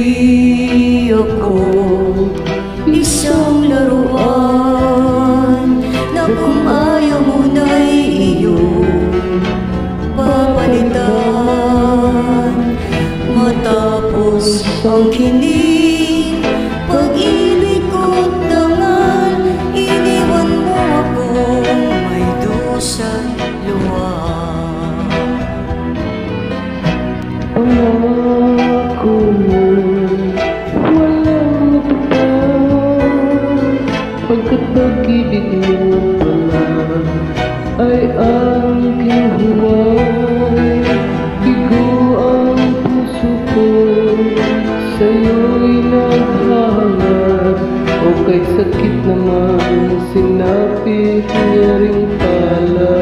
Hindi ako isang laruan na kung ayaw mo na'y iyong papalitan. Matapos ang kinig, pag-ibig ko't dangal, iniwan mo akong may dusang luha. Ako walang natupad, pagkat pag-ibig mo pala ay ang kinuhuway. Bigo ang puso ko, sa'yo'y naghahanap, o kay sakit naman sinapit niya ring pala.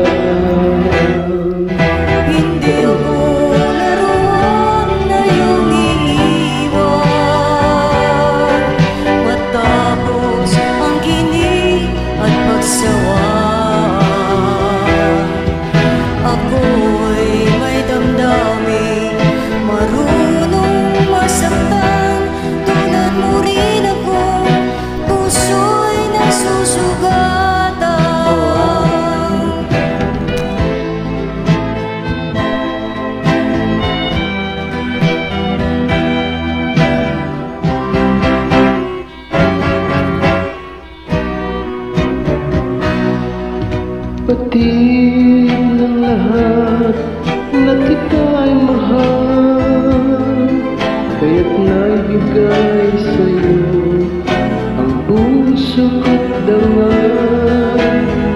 Ako'y may damdamin, marunong masaktan. Tulad mo rin ako, puso'y nasusugatan. Pati ng lahat na kita'y mahal, kaya't naibigay sa'yo ang puso ko't dangal.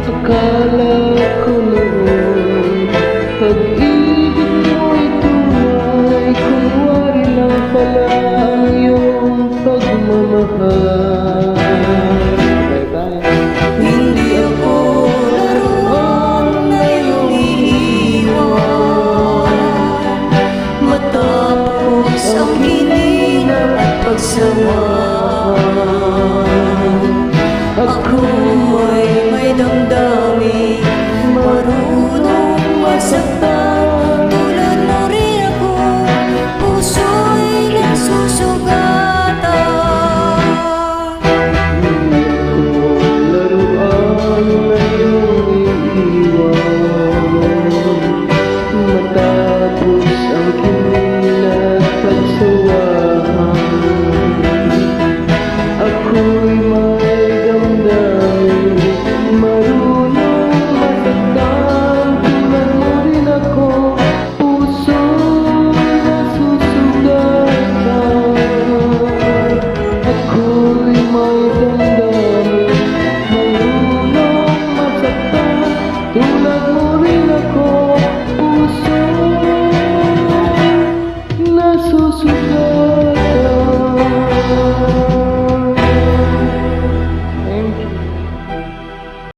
Akala ko noon pag-ibig mo'y tunay, kunwari lang pala ang iyong pagmamahal. Hindi ako ang hiling at pagsawa. Ako'y may damdamin,